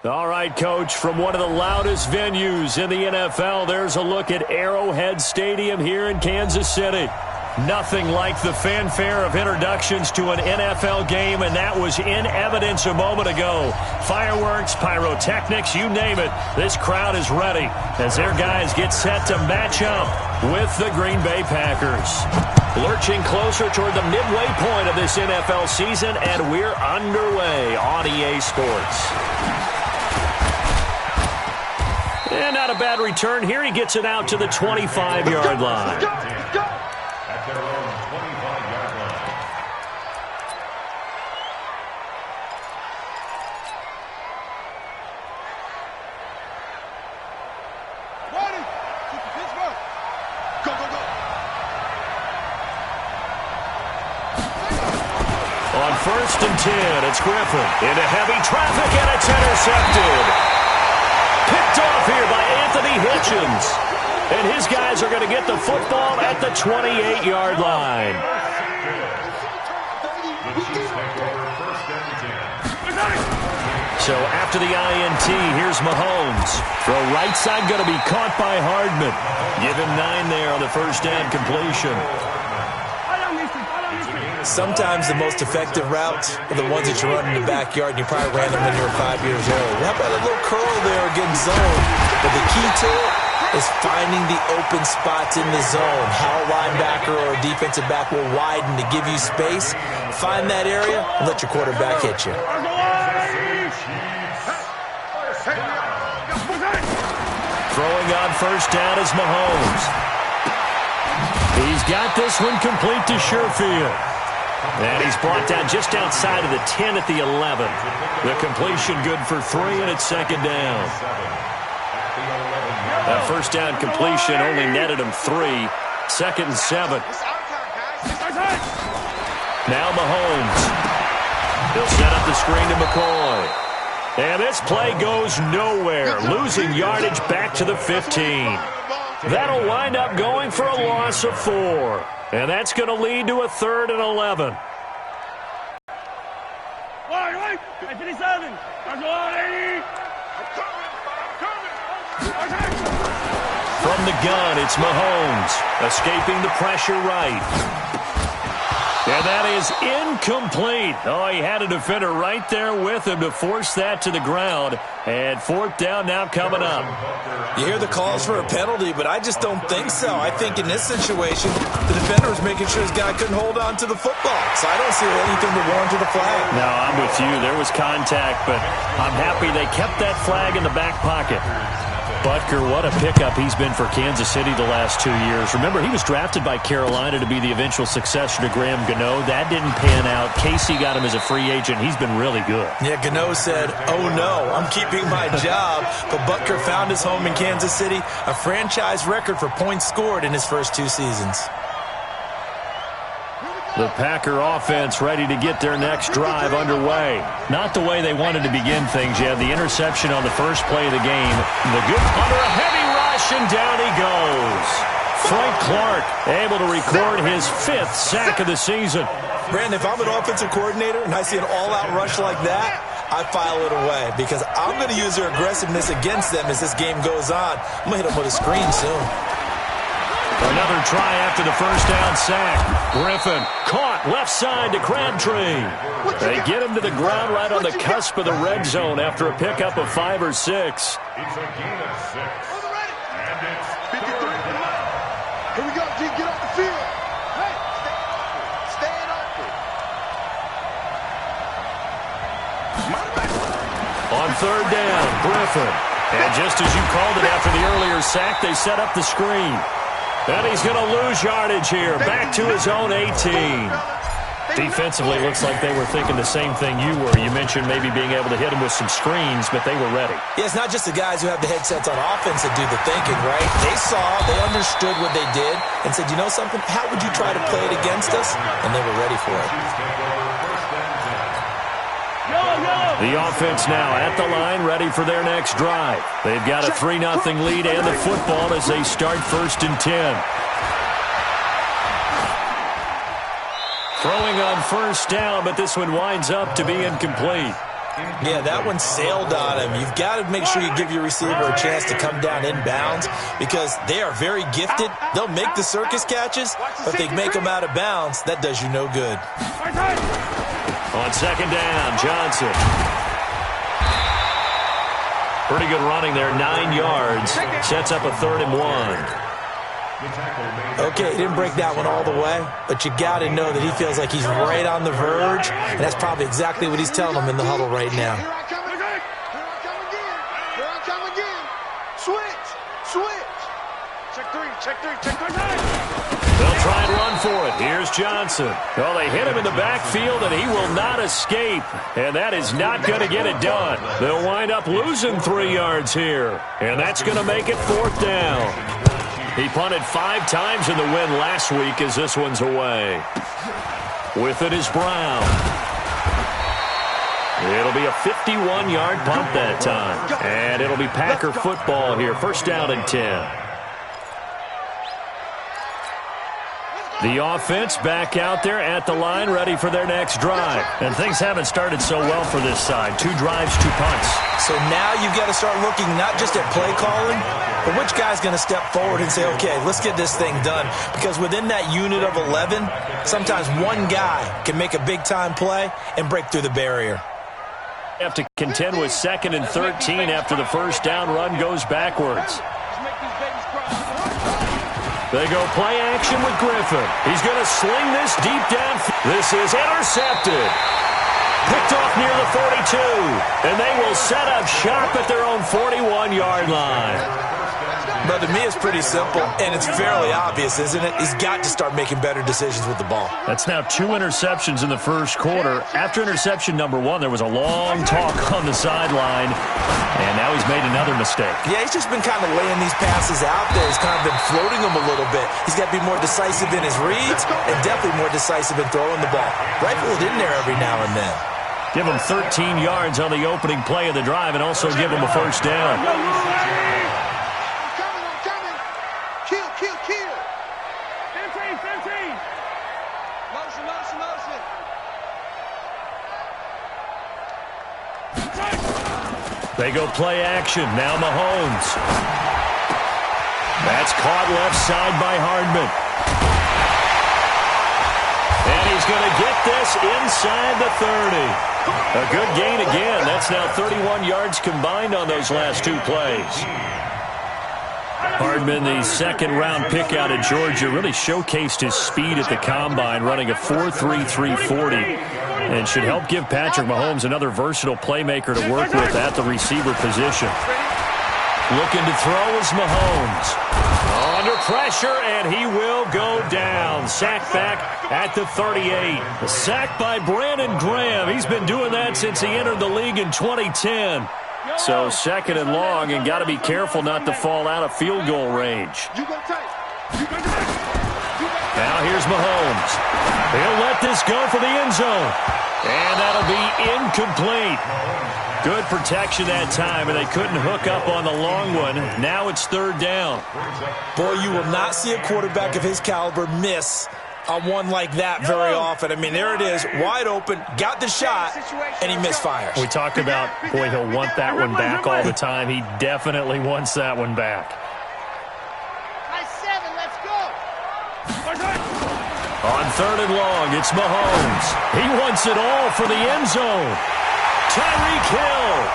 All right, Coach, from one of the loudest venues in the NFL, there's a look at Arrowhead Stadium here in Kansas City. Nothing like the fanfare of introductions to an NFL game, and that was in evidence a moment ago. Fireworks, pyrotechnics, you name it. This crowd is ready as their guys get set to match up with the Green Bay Packers. Lurching closer toward the midway point of this NFL season, and we're underway on EA Sports. And not a bad return here. He gets it out to the 25-yard line. At their own 25-yard line. Ready? Pittsburgh. Go, go, go. On 1st and 10, it's Griffin into heavy traffic, and it's intercepted. Picked off here by Anthony Hitchens. And his guys are going to get the football at the 28-yard line. So after the INT, here's Mahomes. Throw right side going to be caught by Hardman. Give him 9 there on the first down completion. Sometimes the most effective routes are the ones that you run in the backyard, and you probably ran them when you were 5 years old. How about a little curl there against zone? But the key to it is finding the open spots in the zone. How a linebacker or a defensive back will widen to give you space. Find that area and let your quarterback hit you. Throwing on first down is Mahomes. He's got this one complete to Sherfield. And he's brought down just outside of the 10 at the 11. The completion good for 3, and it's second down. That first down completion only netted him 3. 2nd and 7. Now Mahomes. He'll set up the screen to McCoy. And this play goes nowhere. Losing yardage back to the 15. That'll wind up going for a loss of 4. And that's going to lead to a 3rd and 11. From the gun, it's Mahomes. Escaping the pressure right. And that is incomplete. Oh, he had a defender right there with him to force that to the ground. And 4th down now coming up. You hear the calls for a penalty, but I just don't think so. I think in this situation, the defender was making sure his guy couldn't hold on to the football. So I don't see anything to warrant to the flag. No, I'm with you. There was contact, but I'm happy they kept that flag in the back pocket. Butker, what a pickup he's been for Kansas City the last 2 years. Remember, he was drafted by Carolina to be the eventual successor to Graham Gano. That didn't pan out. Casey got him as a free agent. He's been really good. Yeah, Gano said, oh no, I'm keeping my job. But Butker found his home in Kansas City, a franchise record for points scored in his first 2 seasons. The Packer offense ready to get their next drive underway. Not the way they wanted to begin things yet. The interception on the first play of the game. The good under a heavy rush, and down he goes. Frank Clark able to record his 5th sack of the season. Brandon, if I'm an offensive coordinator and I see an all-out rush like that, I file it away because I'm going to use their aggressiveness against them as this game goes on. I'm going to hit them with a screen soon. Another try after the first down sack. Griffin caught left side to Crabtree. They get him to the ground right on the cusp of the red zone after a pickup of 5 or 6. It's a gain of 6. And it's 53. Here we go, G. Get off the field. Hey, stay open. On 3rd down, Griffin. And just as you called it after the earlier sack, they set up the screen. And he's going to lose yardage here. Back to his own 18. Defensively, looks like they were thinking the same thing you were. You mentioned maybe being able to hit him with some screens, but they were ready. Yeah, it's not just the guys who have the headsets on offense that do the thinking, right? They saw, they understood what they did, and said, you know something? How would you try to play it against us? And they were ready for it. The offense now at the line, ready for their next drive. They've got a 3-0 lead and the football as they start 1st and 10. Throwing on first down, but this one winds up to be incomplete. Yeah, that one sailed on him. You've got to make sure you give your receiver a chance to come down inbounds because they are very gifted. They'll make the circus catches, but if they make them out of bounds, that does you no good. On second down, Johnson. Pretty good running there, 9 yards. Sets up a 3rd and 1. Okay, he didn't break that one all the way, but you got to know that he feels like he's right on the verge, and that's probably exactly what he's telling them in the huddle right now. Here I come again. Here I come again. Switch. Check three. They'll try and run for it. Here's Johnson. Well, they hit him in the backfield, and he will not escape, and that is not going to get it done. They'll wind up losing 3 yards here, and that's going to make it 4th down. He punted 5 times in the win last week as this one's away. With it is Brown. It'll be a 51-yard punt that time. And it'll be Packer football here. 1st down and 10. The offense back out there at the line, ready for their next drive. And things haven't started so well for this side. 2 drives, 2 punts. So now you've got to start looking not just at play calling, but which guy's going to step forward and say, okay, let's get this thing done. Because within that unit of 11, sometimes one guy can make a big-time play and break through the barrier. Have to contend with 2nd and 13 after the first down run goes backwards. They go play action with Griffin. He's going to sling this deep down. This is intercepted. Picked off near the 42. And they will set up shop at their own 41-yard line. But to me, it's pretty simple, and it's fairly obvious, isn't it? He's got to start making better decisions with the ball. That's now 2 interceptions in the first quarter. After interception number 1, there was a long talk on the sideline, and now he's made another mistake. Yeah, he's just been kind of laying these passes out there. He's kind of been floating them a little bit. He's got to be more decisive in his reads and definitely more decisive in throwing the ball. Rifle it in there every now and then. Give him 13 yards on the opening play of the drive and also give him a first down. Kill. 15. Motion. They go play action. Now Mahomes. That's caught left side by Hardman. And he's going to get this inside the 30. A good gain again. That's now 31 yards combined on those last 2 plays. Hardman, the 2nd-round pick out of Georgia, really showcased his speed at the Combine, running a 4.3 340, and should help give Patrick Mahomes another versatile playmaker to work with at the receiver position. Looking to throw is Mahomes. Under pressure, and he will go down. Sacked back at the 38. A sack by Brandon Graham. He's been doing that since he entered the league in 2010. So 2nd and long, and got to be careful not to fall out of field goal range. Now here's Mahomes. He'll let this go for the end zone. And that'll be incomplete. Good protection that time, and they couldn't hook up on the long one. Now it's 3rd down. Boy, you will not see a quarterback of his caliber miss on one like that very often. I mean, there it is, wide open, got the shot, and he misfires. We talked about, boy, he'll want that one back all the time. He definitely wants that one back. On 3rd and long, it's Mahomes. He wants it all for the end zone. Tyreek Hill,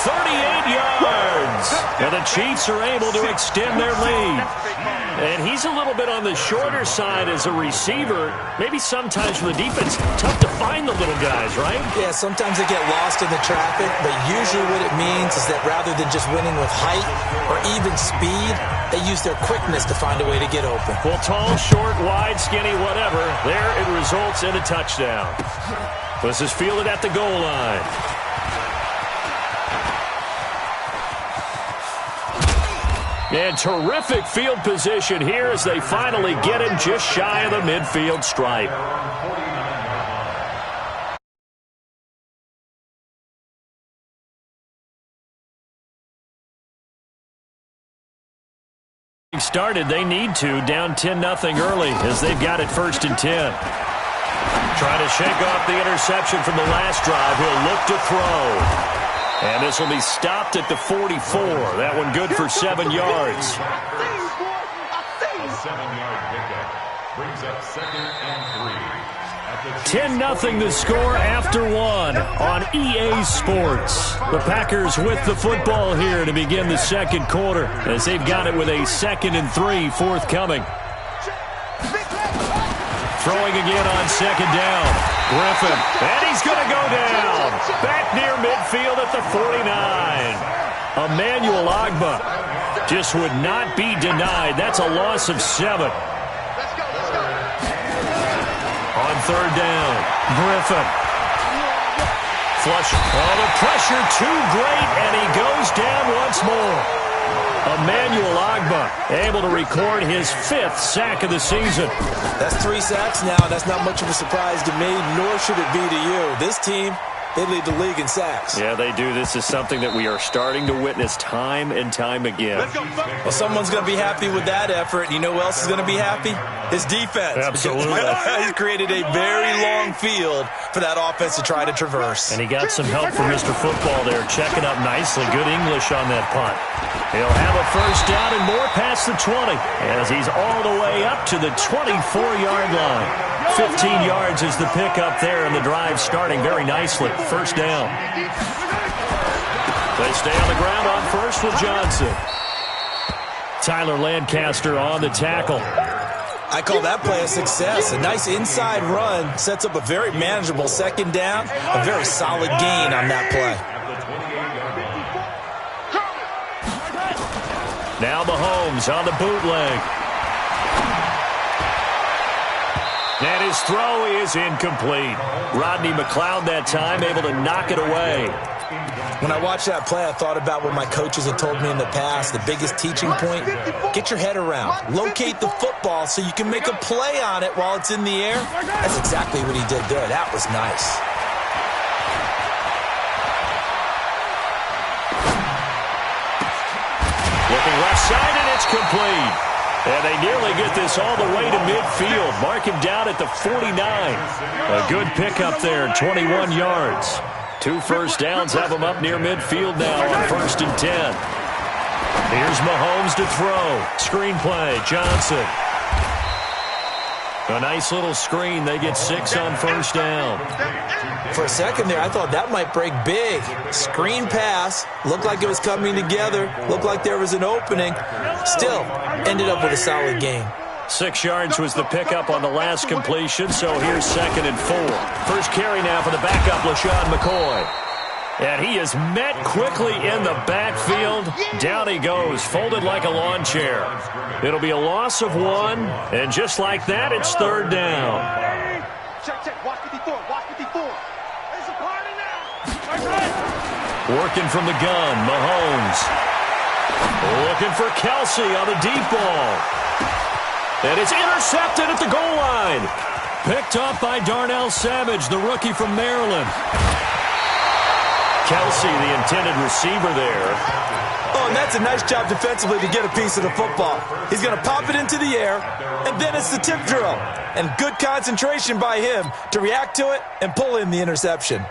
38 yards. And the Chiefs are able to extend their lead. And he's a little bit on the shorter side as a receiver. Maybe sometimes for the defense, tough to find the little guys, right? Yeah, sometimes they get lost in the traffic, but usually what it means is that rather than just winning with height or even speed, they use their quickness to find a way to get open. Well, tall, short, wide, skinny, whatever, there it results in a touchdown. This is fielded at the goal line. And terrific field position here as they finally get him just shy of the midfield stripe. Started, they need to, down 10-0 early as they've got it 1st and 10. Trying to shake off the interception from the last drive. He'll look to throw. And this will be stopped at the 44. That one good for 7 yards. A 7-yard pickup brings up 2nd and 3. 10-0 the score after 1 on EA Sports. The Packers with the football here to begin the second quarter as they've got it with a 2nd and 3 forthcoming. Throwing again on 2nd down. Griffin, and he's going to go down. Back near midfield at the 49. Emmanuel Ogbah just would not be denied. That's a loss of 7. On 3rd down, Griffin. Flush. Oh, the pressure too great, and he goes down once more. Emmanuel Ogbah able to record his 5th sack of the season. That's 3 sacks now, and that's not much of a surprise to me, nor should it be to you. This team, they lead the league in sacks. Yeah, they do. This is something that we are starting to witness time and time again. Well, someone's going to be happy with that effort. You know who else is going to be happy? His defense. Absolutely. He's created a very long field for that offense to try to traverse. And he got some help from Mr. Football there, checking up nicely. Good English on that punt. He'll have a 1st down and more past the 20 as he's all the way up to the 24-yard line. 15 yards is the pickup there, and the drive starting very nicely. 1st down. They stay on the ground on 1st with Johnson. Tyler Lancaster on the tackle. I call that play a success. A nice inside run sets up a very manageable 2nd down. A very solid gain on that play. Now Mahomes on the bootleg. And his throw is incomplete. Rodney McLeod that time able to knock it away. When I watched that play, I thought about what my coaches had told me in the past. The biggest teaching point, get your head around. Locate the football so you can make a play on it while it's in the air. That's exactly what he did there. That was nice. Looking left side, and it's complete. And they nearly get this all the way to midfield. Mark him down at the 49. A good pickup there, 21 yards. 2 first downs have him up near midfield now on 1st and 10. Here's Mahomes to throw. Screen play, Johnson. A nice little screen. They get 6 on 1st down. For a second there, I thought that might break big. Screen pass. Looked like it was coming together. Looked like there was an opening. Still, ended up with a solid game. 6 yards was the pickup on the last completion, so here's 2nd and 4. First carry now for the backup, LaShawn McCoy. And he is met quickly in the backfield. Down he goes, folded like a lawn chair. It'll be a loss of 1, and just like that, it's 3rd down. Check. Watch 54. Watch 54. It's a party now. Working from the gun, Mahomes. Looking for Kelsey on the deep ball. And it's intercepted at the goal line. Picked up by Darnell Savage, the rookie from Maryland. Kelsey, the intended receiver there. Oh, and that's a nice job defensively to get a piece of the football. He's going to pop it into the air, and then it's the tip drill. And good concentration by him to react to it and pull in the interception.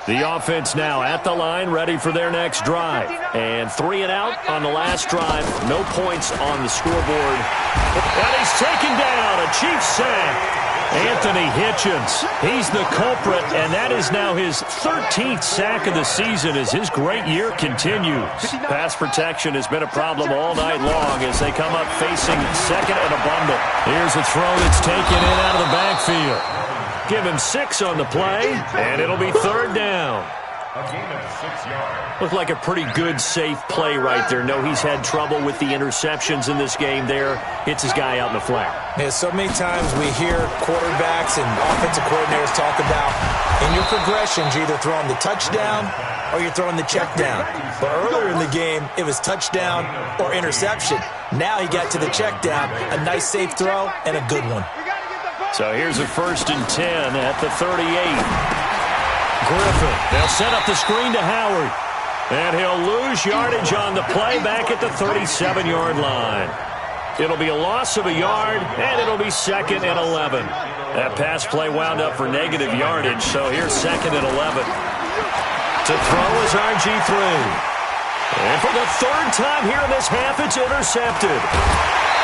The offense now at the line, ready for their next drive. And 3 and out on the last drive. No points on the scoreboard. And he's taken down, a Chiefs sack. Anthony Hitchens, he's the culprit, and that is now his 13th sack of the season as his great year continues. Pass protection has been a problem all night long as they come up facing 2nd and a bundle. Here's a throw that's taken in out of the backfield. Give him 6 on the play, and it'll be 3rd down. A gain of 6 yards. Looked like a pretty good, safe play right there. No, he's had trouble with the interceptions in this game there. Hits his guy out in the flat. Yeah, so many times we hear quarterbacks and offensive coordinators talk about in your progressions, you're either throwing the touchdown or you're throwing the check down. But earlier in the game, it was touchdown or interception. Now he got to the check down, a nice safe throw, and a good one. So here's a 1st and 10 at the 38. Griffin, they'll set up the screen to Howard. And he'll lose yardage on the play back at the 37-yard line. It'll be a loss of a yard, and it'll be 2nd and 11. That pass play wound up for negative yardage, so here's 2nd and 11. To throw is RG3. And for the 3rd time here in this half, it's intercepted.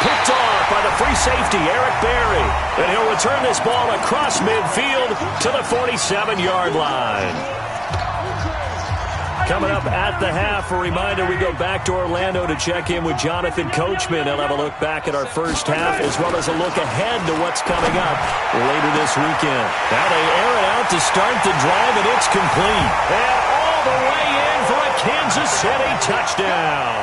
Picked off by the free safety, Eric Berry. And he'll return this ball across midfield to the 47-yard line. Coming up at the half, a reminder, we go back to Orlando to check in with Jonathan Coachman. He'll have a look back at our first half as well as a look ahead to what's coming up later this weekend. Now they air it out to start the drive, and it's complete. And all the way in for a Kansas City touchdown.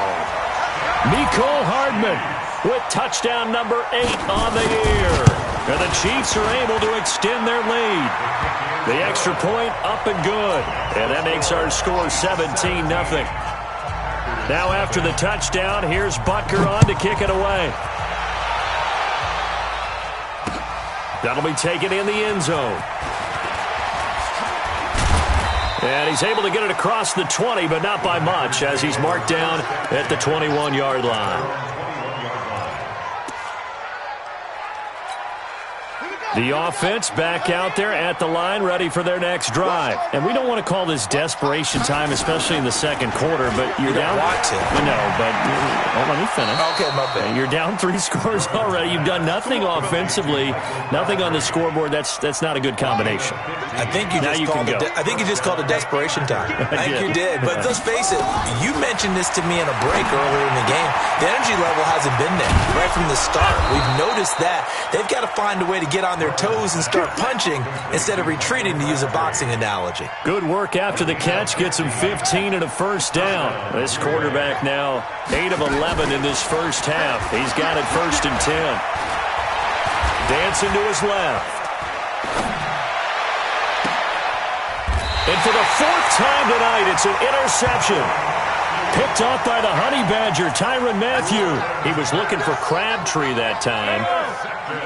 Mecole Hardman with touchdown number 8 on the year. And the Chiefs are able to extend their lead. The extra point up and good. And that makes our score 17-0. Now after the touchdown, here's Butker on to kick it away. That'll be taken in the end zone. And he's able to get it across the 20, but not by much, as he's marked down at the 21-yard line. The offense back out there at the line, ready for their next drive. And we don't want to call this desperation time, especially in the second quarter, but you're down. Want to. No, but let me finish. Okay, my bad. You're down 3 scores already. You've done nothing offensively, nothing on the scoreboard. That's not a good combination. I think you just called it desperation time. I think you did. But let's face it, you mentioned this to me in a break earlier in the game. The energy level hasn't been there right from the start. We've noticed that. They've got to find a way to get on their toes and start punching instead of retreating, to use a boxing analogy. Good work after the catch. Gets him 15 and a first down. This quarterback now 8 of 11 in this first half. He's got it 1st and 10. Dancing to his left. And for the 4th time tonight, it's an interception. Picked off by the Honey Badger, Tyrann Mathieu. He was looking for Crabtree that time.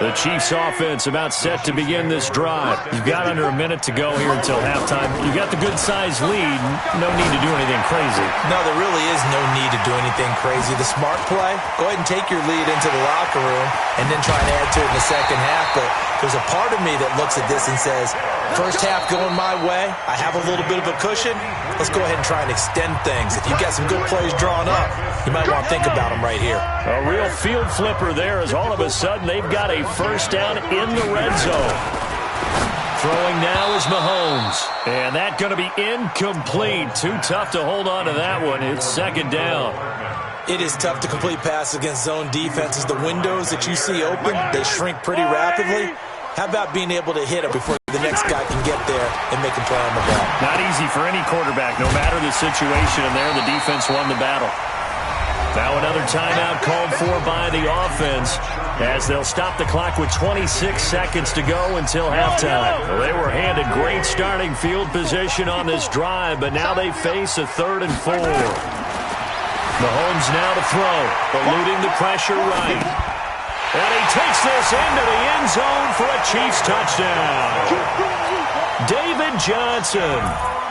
The Chiefs offense about set to begin this drive. You've got under a minute to go here until halftime. You've got the good-sized lead. No need to do anything crazy. No, there really is no need to do anything crazy. The smart play, go ahead and take your lead into the locker room and then try and add to it in the second half. But there's a part of me that looks at this and says, first half going my way, I have a little bit of a cushion. Let's go ahead and try and extend things. If you've got some good plays drawn up, you might want to think about them right here. A real field flipper there, as all of a sudden they've got a first down in the red zone. Throwing now is Mahomes. And that's going to be incomplete. Too tough to hold on to that one. It's 2nd down. It is tough to complete passes against zone defenses. The windows that you see open, they shrink pretty rapidly. How about being able to hit it before the next guy can get there and make a play on the ball? Not easy for any quarterback, no matter the situation. And there, the defense won the battle. Now another timeout called for by the offense as they'll stop the clock with 26 seconds to go until halftime. Well, they were handed great starting field position on this drive, but now they face a 3rd and 4. Mahomes now to throw, eluding the pressure right. And he takes this into the end zone for a Chiefs touchdown. David Johnson,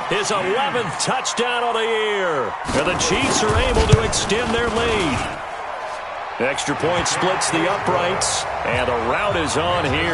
his 11th touchdown of the year. And the Chiefs are able to extend their lead. Extra point splits the uprights, and the route is on here.